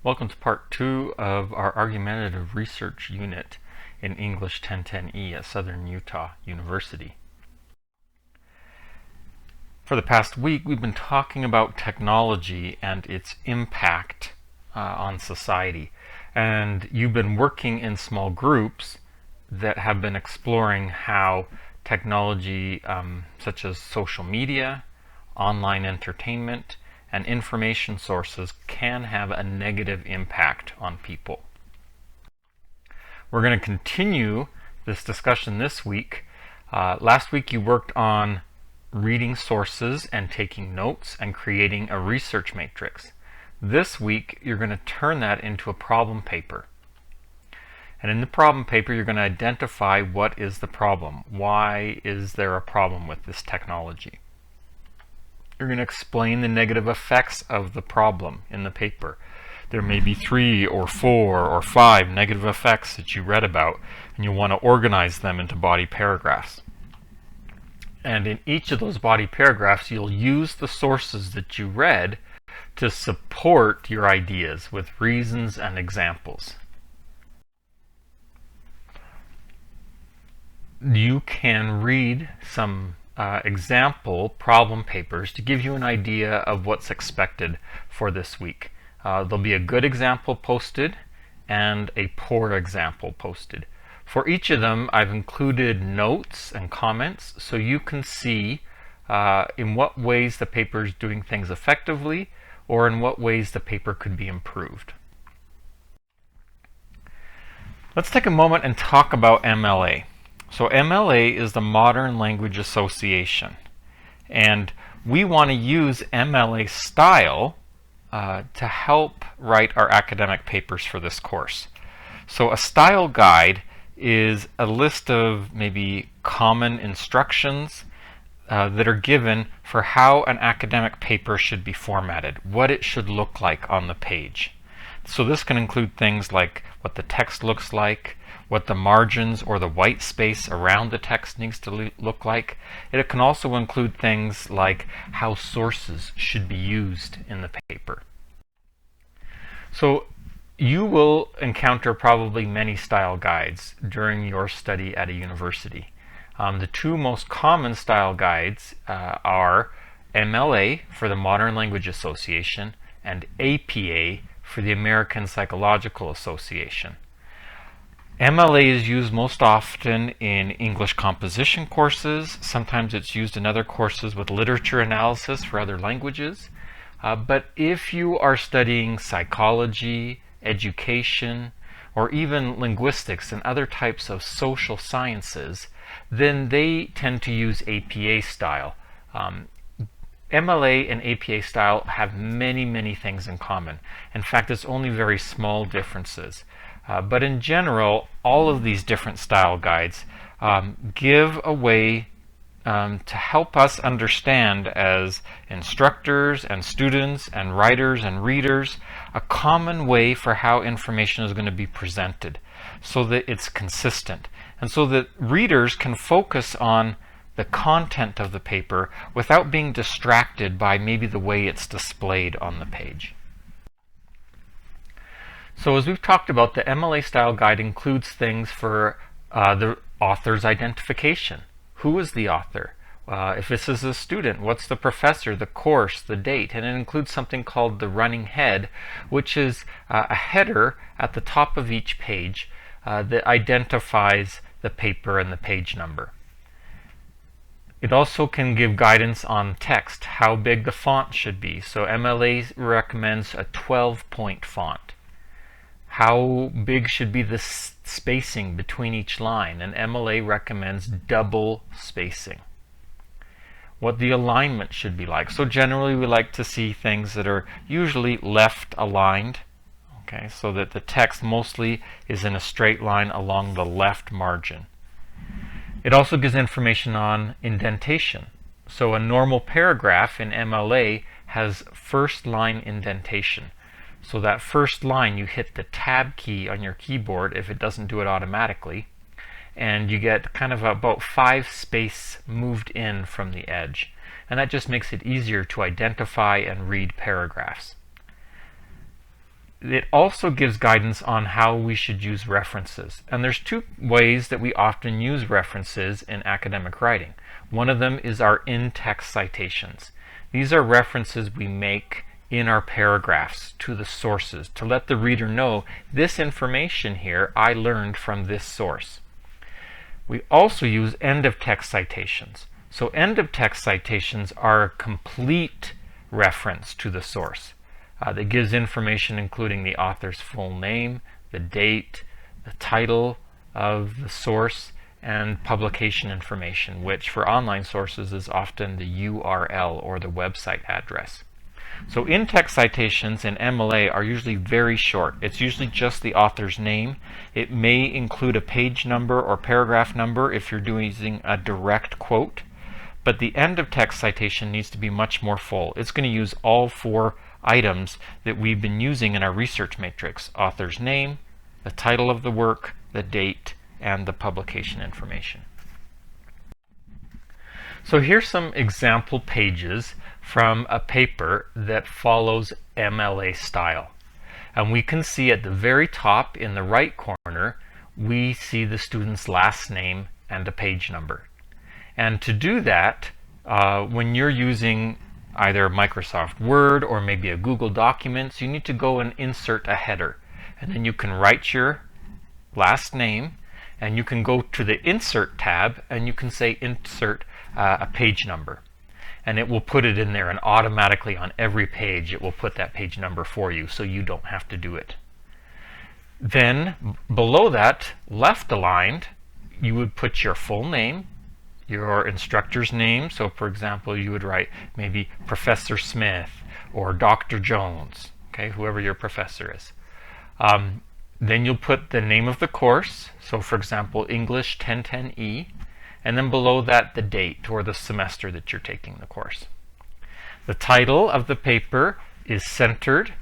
Welcome to part 2 of our Argumentative Research Unit in English 1010E at Southern Utah University. For the past week, we've been talking about technology and its impact on society. And you've been working in small groups that have been exploring how technology such as social media, online entertainment, and information sources can have a negative impact on people. We're going to continue this discussion this week. Last week you worked on reading sources and taking notes and creating a research matrix. This week you're going to turn that into a problem paper. And in the problem paper you're going to identify what is the problem. Why is there a problem with this technology? You're going to explain the negative effects of the problem in the paper. There may be 3 or 4 or 5 negative effects that you read about, and you'll want to organize them into body paragraphs. And in each of those body paragraphs, you'll use the sources that you read to support your ideas with reasons and examples. You can read some example problem papers to give you an idea of what's expected for this week. There'll be a good example posted and a poor example posted. For each of them, I've included notes and comments so you can see in what ways the paper is doing things effectively or in what ways the paper could be improved. Let's take a moment and talk about MLA. So MLA is the Modern Language Association, and we want to use MLA style to help write our academic papers for this course. So a style guide is a list of maybe common instructions that are given for how an academic paper should be formatted, what it should look like on the page. So this can include things like what the text looks like, what the margins or the white space around the text needs to look like. It can also include things like how sources should be used in the paper. So you will encounter probably many style guides during your study at a university. The 2 most common style guides are MLA for the Modern Language Association and APA for the American Psychological Association. MLA is used most often in English composition courses. Sometimes it's used in other courses with literature analysis for other languages. But if you are studying psychology, education, or even linguistics and other types of social sciences, then they tend to use APA style. MLA and APA style have many things in common. In fact, it's only very small differences. But in general, all of these different style guides give a way to help us understand as instructors and students and writers and readers a common way for how information is going to be presented so that it's consistent and so that readers can focus on the content of the paper without being distracted by maybe the way it's displayed on the page. So as we've talked about, the MLA style guide includes things for the author's identification. Who is the author? If this is a student, what's the professor, the course, the date? And it includes something called the running head, which is a header at the top of each page that identifies the paper and the page number. It also can give guidance on text, how big the font should be. So MLA recommends a 12-point font. How big should be the spacing between each line, and MLA recommends double spacing. What the alignment should be like. So generally we like to see things that are usually left aligned, okay, so that the text mostly is in a straight line along the left margin. It also gives information on indentation. So a normal paragraph in MLA has first line indentation. So that first line, you hit the tab key on your keyboard if it doesn't do it automatically, and you get kind of about 5 space moved in from the edge. And that just makes it easier to identify and read paragraphs. it also gives guidance on how we should use references. And there's two ways that we often use references in academic writing. One of them is our in-text citations. These are references we make in our paragraphs to the sources to let the reader know this information here I learned from this source. We also use end-of-text citations. So end-of-text citations are a complete reference to the source that gives information including the author's full name, the date, the title of the source, and publication information, which for online sources is often the URL or the website address. So in-text citations in MLA are usually very short. It's usually just the author's name. It may include a page number or paragraph number if you're using a direct quote, but the end-of-text citation needs to be much more full. It's going to use all four items that we've been using in our research matrix: author's name, the title of the work, the date, and the publication information. So here's some example pages from a paper that follows MLA style. And we can see at the very top in the right corner, we see the student's last name and a page number. And to do that, when you're using either Microsoft Word or maybe a Google Documents, you need to go and insert a header. And then you can write your last name, and you can go to the Insert tab, and you can say Insert a page number. And it will put it in there, and automatically on every page it will put that page number for you, so you don't have to do it. Then below that, left aligned, you would put your full name, your instructor's name. So for example, you would write maybe Professor Smith or Dr. Jones, okay, whoever your professor is. Then you'll put the name of the course, so for example, English 1010E, and then below that the date or the semester that you're taking the course. The title of the paper is centered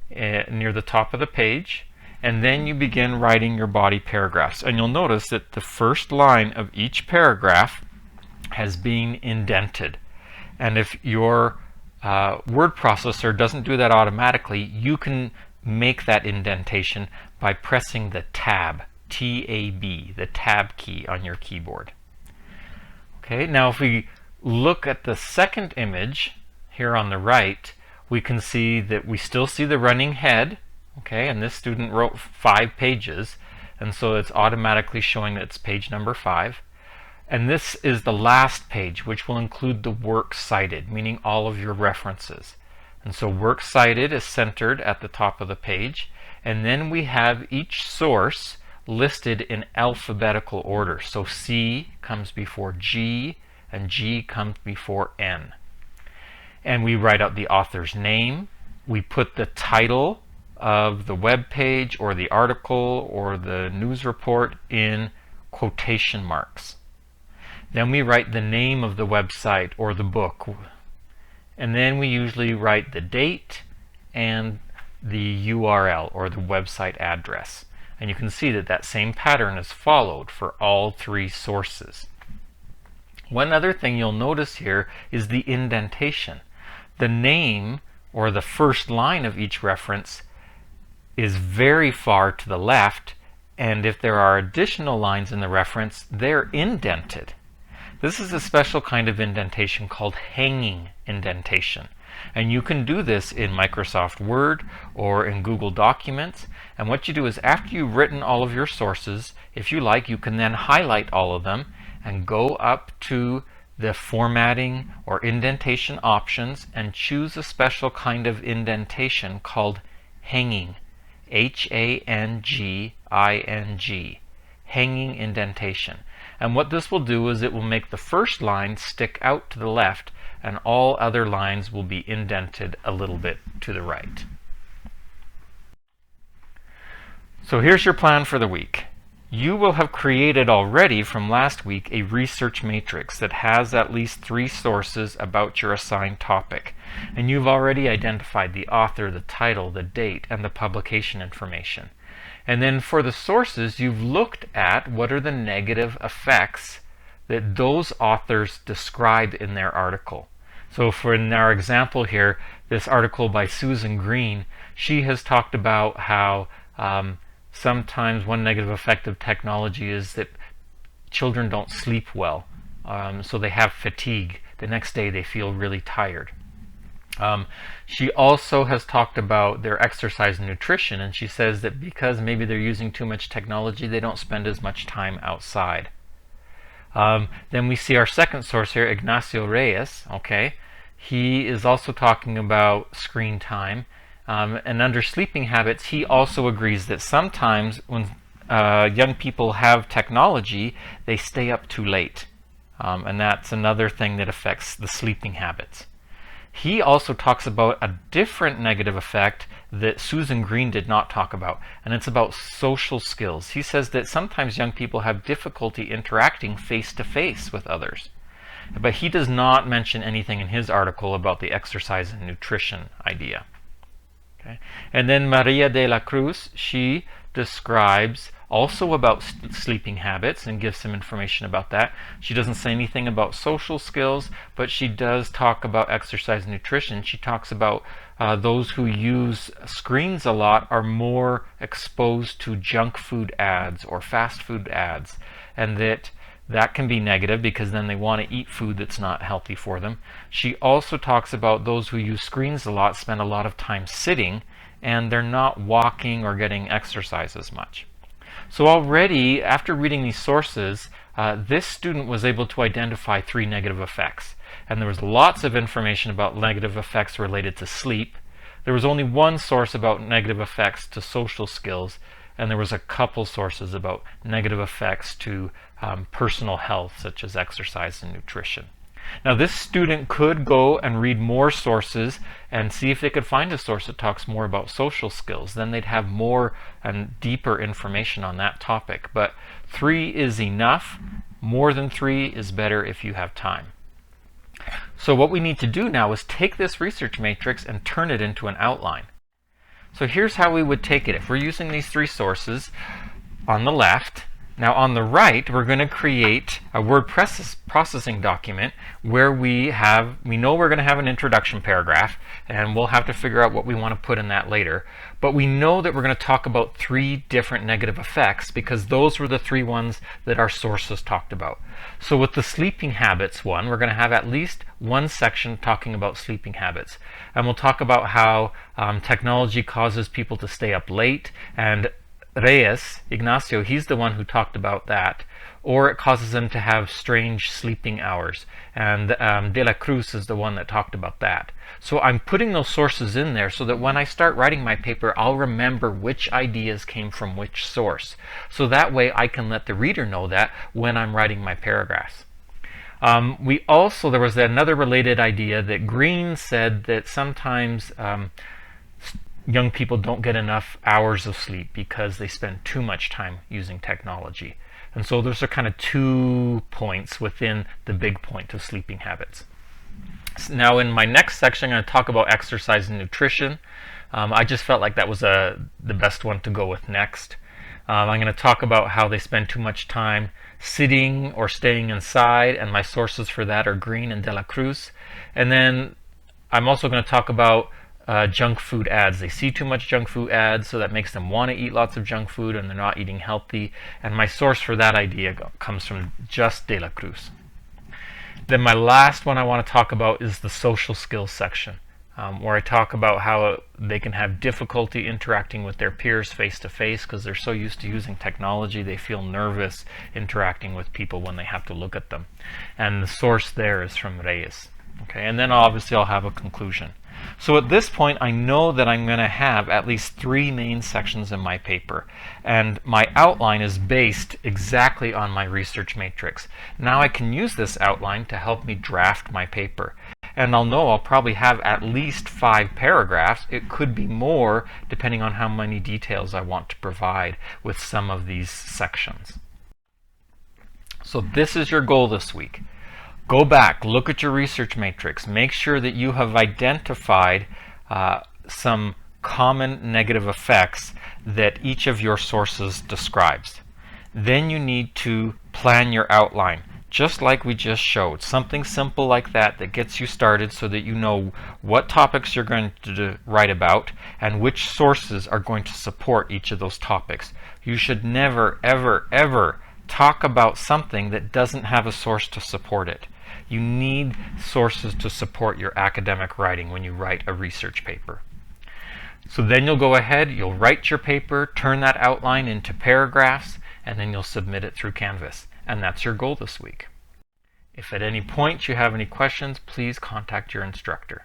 near the top of the page, and then you begin writing your body paragraphs. And you'll notice that the first line of each paragraph has been indented. And if your word processor doesn't do that automatically, you can make that indentation by pressing the tab, T-A-B, the tab key on your keyboard. Okay, now if we look at the second image here on the right, we can see that we still see the running head. Okay, and this student wrote 5 pages, and so it's automatically showing that it's page number 5. And this is the last page, which will include the work cited, meaning all of your references. And so work cited is centered at the top of the page, and then we have each source listed in alphabetical order. So C comes before G, and G comes before N. And we write out the author's name, we put the title of the web page or the article or the news report in quotation marks. Then we write the name of the website or the book, and then we usually write the date and the URL or the website address. And you can see that that same pattern is followed for all 3 sources. One other thing you'll notice here is the indentation. The name or the first line of each reference is very far to the left, and if there are additional lines in the reference, they're indented. This is a special kind of indentation called hanging indentation, and you can do this in Microsoft Word or in Google Documents. And what you do is, after you've written all of your sources, if you like, you can then highlight all of them and go up to the formatting or indentation options and choose a special kind of indentation called hanging, H-A-N-G-I-N-G, hanging indentation. And what this will do is it will make the first line stick out to the left, and all other lines will be indented a little bit to the right. So here's your plan for the week. You will have created already from last week a research matrix that has at least 3 sources about your assigned topic. And you've already identified the author, the title, the date, and the publication information. And then for the sources, you've looked at what are the negative effects that those authors describe in their article. So for in our example here, this article by Susan Green, she has talked about how sometimes one negative effect of technology is that children don't sleep well. So they have fatigue. The next day they feel really tired. She also has talked about their exercise and nutrition, and she says that because maybe they're using too much technology, they don't spend as much time outside. Then we see our second source here, Ignacio Reyes. Okay, he is also talking about screen time, and under sleeping habits, he also agrees that sometimes when young people have technology, they stay up too late, and that's another thing that affects the sleeping habits. He also talks about a different negative effect that Susan Green did not talk about, and it's about social skills. He says that sometimes young people have difficulty interacting face-to-face with others. But he does not mention anything in his article about the exercise and nutrition idea. Okay. And then Maria de la Cruz, she describes also about sleeping habits and gives some information about that. She doesn't say anything about social skills, but she does talk about exercise and nutrition. She talks about those who use screens a lot are more exposed to junk food ads or fast food ads, and that can be negative because then they want to eat food that's not healthy for them. She also talks about those who use screens a lot spend a lot of time sitting, and they're not walking or getting exercise as much. So already, after reading these sources, this student was able to identify 3 negative effects. And there was lots of information about negative effects related to sleep. There was only one source about negative effects to social skills, and there was a couple sources about negative effects to personal health, such as exercise and nutrition. Now this student could go and read more sources and see if they could find a source that talks more about social skills. Then they'd have more and deeper information on that topic. But 3 is enough. More than 3 is better if you have time. So what we need to do now is take this research matrix and turn it into an outline. So here's how we would take it. If we're using these 3 sources on the left, now on the right, we're going to create a word processing document where we know we're going to have an introduction paragraph, and we'll have to figure out what we want to put in that later. But we know that we're going to talk about 3 different negative effects because those were the 3 ones that our sources talked about. So with the sleeping habits one, we're going to have at least one section talking about sleeping habits. And we'll talk about how technology causes people to stay up late, and Reyes, Ignacio, he's the one who talked about that, or it causes them to have strange sleeping hours, and De La Cruz is the one that talked about that. So I'm putting those sources in there so that when I start writing my paper, I'll remember which ideas came from which source. So that way I can let the reader know that when I'm writing my paragraphs. There was another related idea that Green said that sometimes young people don't get enough hours of sleep because they spend too much time using technology. And so those are kind of 2 points within the big point of sleeping habits. Now in my next section, I'm going to talk about exercise and nutrition. I just felt like that was the best one to go with next. I'm going to talk about how they spend too much time sitting or staying inside, and my sources for that are Green and De La Cruz. And then I'm also going to talk about junk food ads. They see too much junk food ads, so that makes them want to eat lots of junk food, and they're not eating healthy. And my source for that idea comes from just De La Cruz. Then my last one I want to talk about is the social skills section, where I talk about how they can have difficulty interacting with their peers face to face because they're so used to using technology they feel nervous interacting with people when they have to look at them. And the source there is from Reyes. Okay, and then obviously I'll have a conclusion. So at this point, I know that I'm going to have at least 3 main sections in my paper, and my outline is based exactly on my research matrix. Now I can use this outline to help me draft my paper, and I'll probably have at least 5 paragraphs. It could be more depending on how many details I want to provide with some of these sections. So this is your goal this week. Go back, look at your research matrix, make sure that you have identified some common negative effects that each of your sources describes. Then you need to plan your outline. just like we just showed. Something simple like that that gets you started so that you know what topics you're going to write about and which sources are going to support each of those topics. You should never, ever, ever talk about something that doesn't have a source to support it. You need sources to support your academic writing when you write a research paper. So then you'll go ahead, you'll write your paper, turn that outline into paragraphs, and then you'll submit it through Canvas. And that's your goal this week. If at any point you have any questions, please contact your instructor.